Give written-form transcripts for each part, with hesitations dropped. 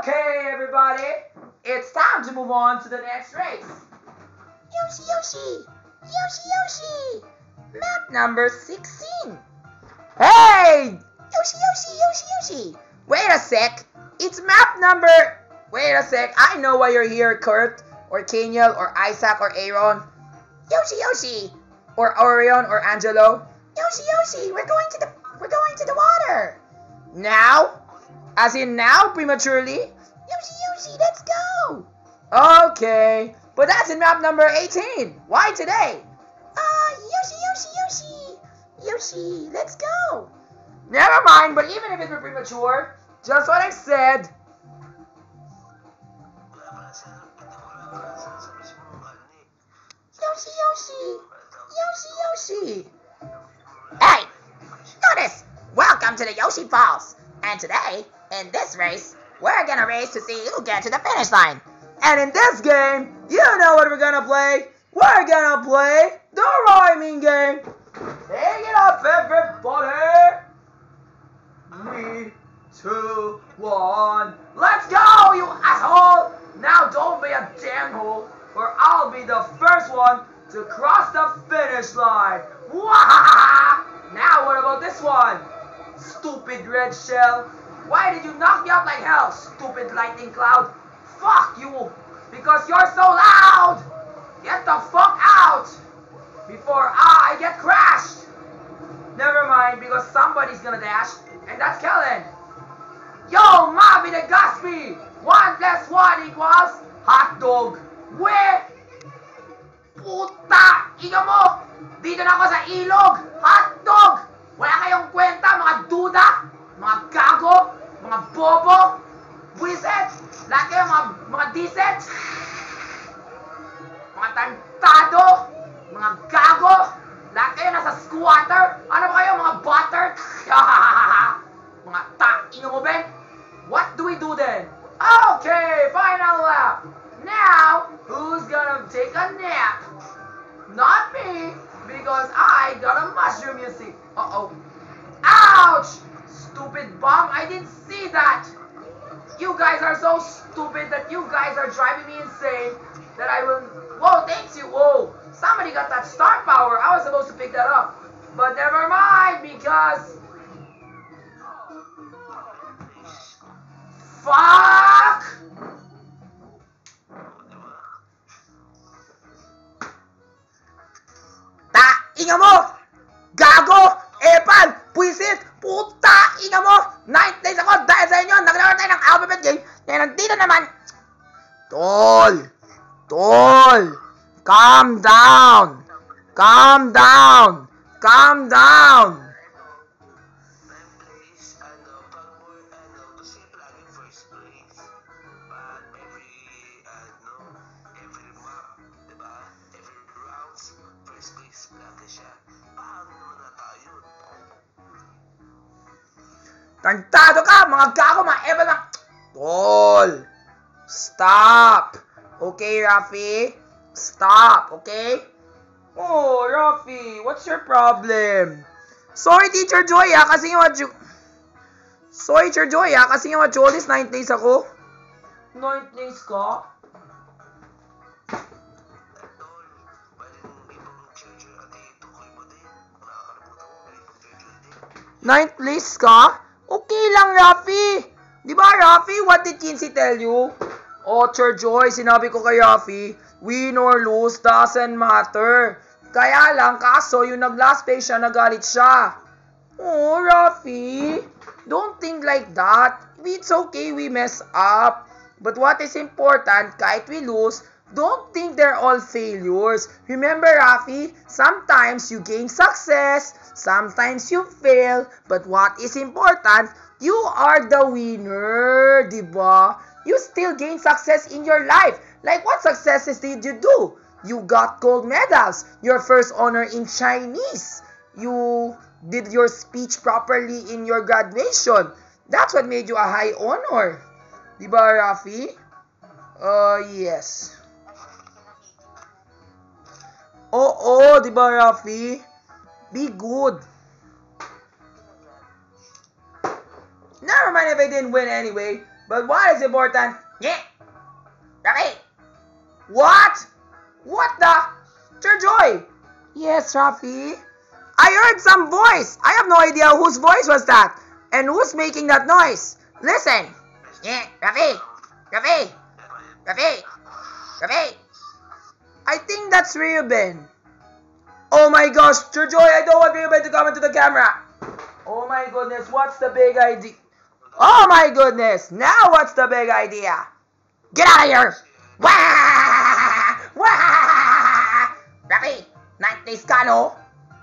Okay, everybody, it's time to move on to the next race. Yoshi! Map number 16. Hey! Yoshi! Wait a sec. It's map number... Wait a sec. I know why you're here, Kurt, or Kaniel, or Isaac, or Aaron. Yoshi! Or Orion, or Angelo. Yoshi! We're going to the water. Now? As in now, prematurely? Yoshi, let's go. Okay, but that's in map number 18. Why today? Yoshi, let's go. Never mind, but even if it were premature, just what I said. Yoshi. Hey, notice, welcome to the Yoshi Falls. And today, in this race, we're gonna race to see who gets to the finish line. And in this game, you know what we're gonna play? We're gonna play the rhyming game. Take it up, everybody. 3, 2, 1. Let's go, you asshole. Now don't be a damn hole, or I'll be the first one to cross the finish line. Wahahaha! Now what about this one? Stupid red shell. Why did you knock me up like hell, stupid lightning cloud? Fuck you, because you're so loud. Get the fuck out before I get crashed. Never mind, because somebody's gonna dash, and that's Kellen. Yo, Mavi the Gaspi. 1 + 1 equals hot dog. Where? Puta, ina mo. Dito na ako sa ilog. Hot dog. Wala kayong kwenta, mga duda, mga gago, mga bobo, buwiset, lahat kayo mga diset, mga tantado, mga gago, lahat kayo nasa squatter, ano ba kayo, mga butter, mga ino mo, Ben? What do we do then? Okay, final lap. Now, who's gonna take a nap? Not me, because I got a mushroom, you see. Uh-oh. Ouch! Stupid bum, I didn't see that. You guys are so stupid that you guys are driving me insane that I will... Whoa, thanks you. Whoa, somebody got that star power. I was supposed to pick that up. But never mind, because... Fuck! Ina mo! Gago! Epal! Puisit! Puta! Ina mo! 9th place ako dahil sa inyo! Naglaro tayo ng alphabet game kaya nandito naman! Tol! Calm down! Tantado ka! Mga gago! Mga ever lang! Tol! Stop! Okay, Rafi? Stop, okay? Oh, Rafi, what's your problem? Sorry, Teacher Joy, kasi yung Sorry, Teacher Joy, kasi yung Macholis, 9th place ako. 9th place ka? Ninth place ka? Okay lang, Rafi. Di ba, Rafi? What did Kinsey tell you? Oh, Teacher Joy, sinabi ko kay Rafi, win or lose doesn't matter. Kaya lang, kaso yung nag-last place siya, nagalit siya. Oh, Rafi, don't think like that. It's okay, we mess up. But what is important, kahit we lose, don't think they're all failures. Remember, Rafi, sometimes you gain success, sometimes you fail, but what is important, you are the winner, diba? You still gain success in your life. Like what successes did you do? You got gold medals, your first honor in Chinese. You did your speech properly in your graduation. That's what made you a high honor. Diba, Rafi? Yes. Oo, diba, Rafi? Be good. Never mind if I didn't win anyway. But what is important? Yeah. Rafi. What? What the? Sir Joy. Yes, Rafi. I heard some voice. I have no idea whose voice was that. And who's making that noise? Listen. Yeah, Rafi. Rafi. Rafi. Rafi. I think that's Reuben. Oh my gosh, Sir Joy, I don't want Reuben to come into the camera. Oh my goodness, what's the big idea? Oh my goodness, now what's the big idea? Get out of here! Wah! Wah! Rafi, 9 days ka, no?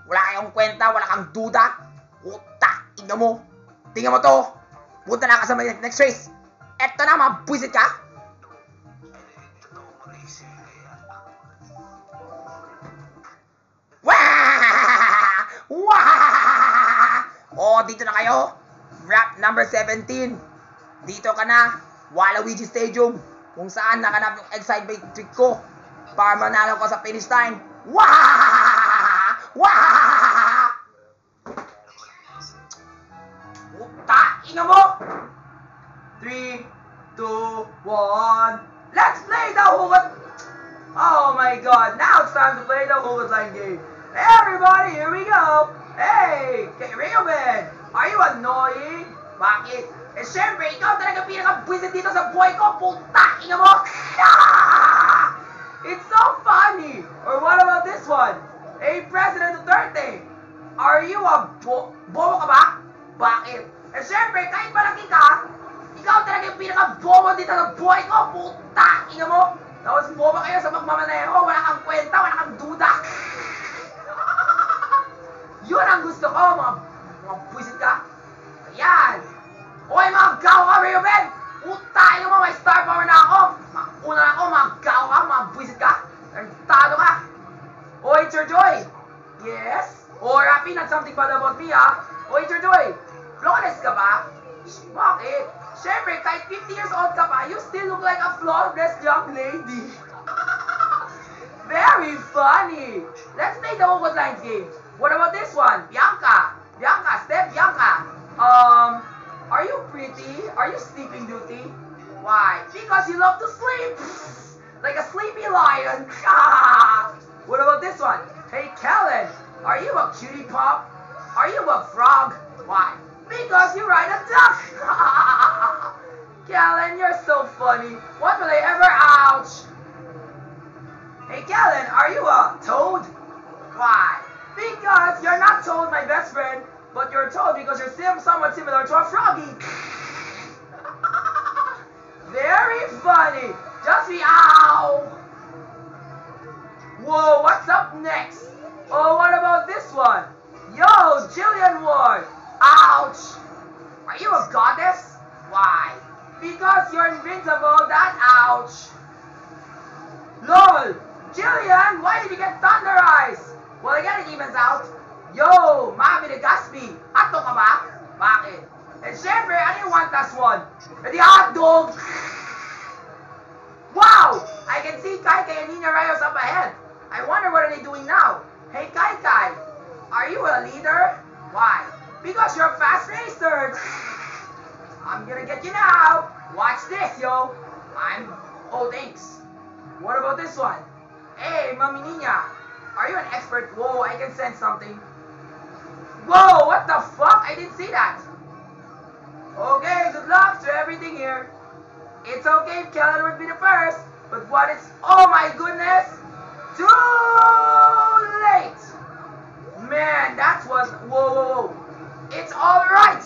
Wala kayong kwenta, wala kang duda. Puta, tingnan mo. Tingnan mo to. Punta na ka sa next race. Eto na, mabwisit ka. Wah! Wah! Oh, dito na kayo. Rap number 17. Dito ka na. Waluigi Stadium. Kung saan nakanap yung excite trick ko. Para manalo ko sa finish line. Wah! Wah! Puta, ina mo! 3, 2, 1. Let's play the Hugot. Oh my god, now it's time to play the Hugot Line game. Everybody, here we go. Hey, Reuben, are you annoying? Bakit? Eh syempre, ikaw talaga pinaka-buwisit dito sa buhay ko. Puta, ina mo! It's so funny. Or what about this one? Hey, President Duterte, are you a bobo ka ba? Bakit? Eh syempre, kahit malaki ka, ikaw talaga yung pinaka-bobo dito sa buhay ko. Puta, ina mo! Tapos bobo kayo sa magmamaneho. Wala kang kwenta, wala kang duda. Yun ang gusto ko, mga buwisit ka. Ayan! Oy, mga gaw ka, Reuben! Puta, ina mo, may star power na ako! Una na ako, mga gaw ka, mga buwisit ka! Tarantado ka! Oy, Sir Joy! Yes? Oh, Rafi, not something bad about me, ah. Oy, Sir Joy! Flawless ka ba? Bakit? Siyempre, kahit 50 years old ka pa, you still look like a flawless young lady. Very funny! Let's play the Hugot Lines game. What about this one? Bianca! Bianca, step Bianca! Are you pretty? Are you sleeping beauty? Why? Because you love to sleep! Like a sleepy lion. What about this one? Hey, Kellen, are you a cutie pop? Are you a frog? Why? Because you ride a duck. Kellen, you're so funny. What will I ever ouch? Hey, Kellen, are you a toad? Why? Because you're not Toad, my best friend, but you're Toad because you're somewhat similar to a froggy. Very funny. Just meow. Whoa, what's up next? Oh, what about this one? Yo, Jillian Ward. Ouch. Are you a goddess? Why? Because you're invincible, that ouch. LOL. Jillian, why did you get Thunder Eyes? Well, again, it evens out. Yo, Mami de Gaspi. Ato ka ba? Bakit? And syempre, ano yung 1+1? Eh di hotdog! Wow! I can see Kai Kai and Nina Rayos up ahead. I wonder what are they doing now? Hey, Kai Kai, are you a leader? Why? Because you're a fast racer. I'm gonna get you now. Watch this, yo. Oh, thanks. What about this one? Hey, Mami Nina, are you an expert? Whoa, I can sense something. Whoa, what the fuck? I didn't see that. Okay, good luck to everything here. It's okay if Kellen would be the first, but what is... Oh my goodness! Too late! Man, that was... Whoa, whoa, whoa. It's alright!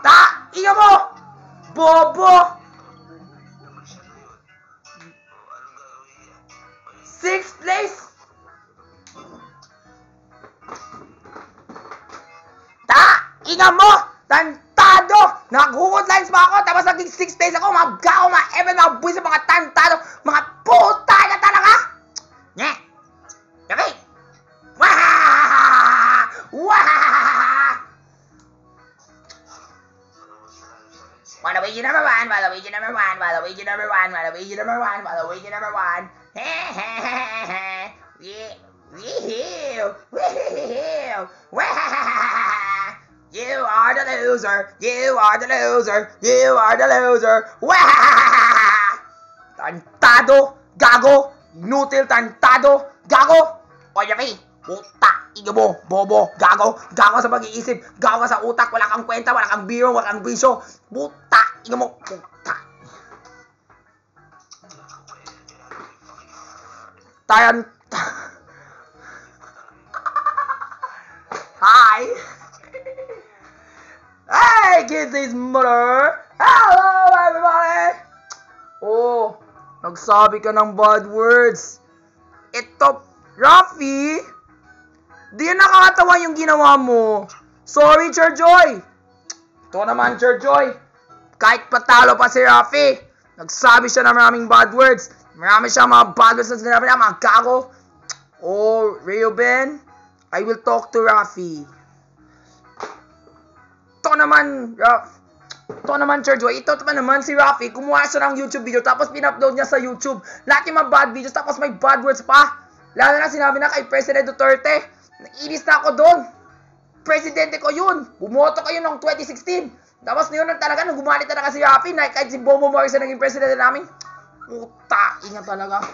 Ta! Ina mo! Bobo! 6th place! Ta! Ina mo! Tantado! Nag-Hugot Lines pa ako, tapos naging 6th place ako, mga gao, mga even, mga buwis, mga tantado, mga puta na talaga! Nye! Gabi! Wah! Wah! Waluigi number 1, Waluigi number 1, Waluigi number 1, Waluigi number 1, Waluigi number 1. Yeah! Wee-hoo! Wee-hoo! Wah! You are the loser. You are the loser. You are the loser. Wah! Tantado. Gago. Inutil. Tantado. Gago. O, Rafi. Puta. Ino mo. Bobo. Gago. Gago sa pag-iisip. Gago sa utak. Wala kang kwenta. Wala kang biro. Wala kang bisyo. Puta. Ino mo. Puta. Tayan. Hi. Hey, kids, his mother. Hello, everybody. Oh, nagsabi ka ng bad words. Ito, Rafi. Di yan nakakatawa yung ginawa mo. Sorry, Cherjoy. Ito naman, Cherjoy. Kahit patalo pa si Rafi, nagsabi siya ng maraming bad words. Marami siya mga bad words na sinabi niya, mga gago. Oh, Reuben, I will talk to Rafi. Ito naman, Cherjoy. Ito pa naman si Rafi. Kumuha siya ng YouTube video tapos pin-upload niya sa YouTube. Lahat yung mga bad videos tapos may bad words pa. Lalo na sinabi na kay President Duterte. Naiinis na ako doon. Presidente ko yun. Bumoto kayo noong 2016. Tapos na yun talaga nung gumalit talaga si Rafi na kahit si Bobo Morrison naging presidente namin. Puta, ingat talaga.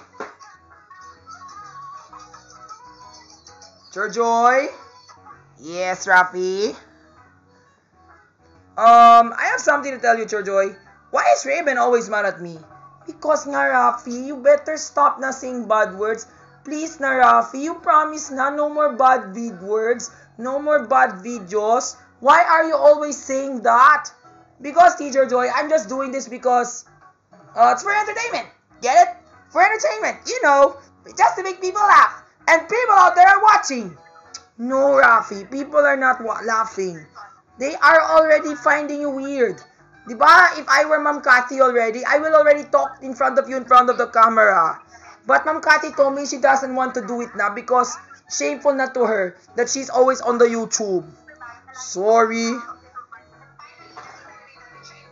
Cherjoy? Yes, Rafi? I have something to tell you, Cherjoy. Why is Reuben always mad at me? Because nga, Rafi, you better stop na saying bad words. Please na, Rafi, you promise na no more bad words, no more bad videos. Why are you always saying that? Because, Teacher Joy, I'm just doing this because it's for entertainment. Get it? For entertainment, you know, just to make people laugh. And people out there are watching. No, Rafi, people are not laughing. They are already finding you weird. Diba? If I were Ma'am Cathy already, I will already talk in front of you, in front of the camera. But Ma'am Cathy told me she doesn't want to do it now because shameful na to her that she's always on the YouTube. Sorry.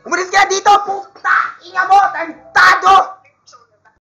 Umalis ka dito, puta! Inga mo, tantado!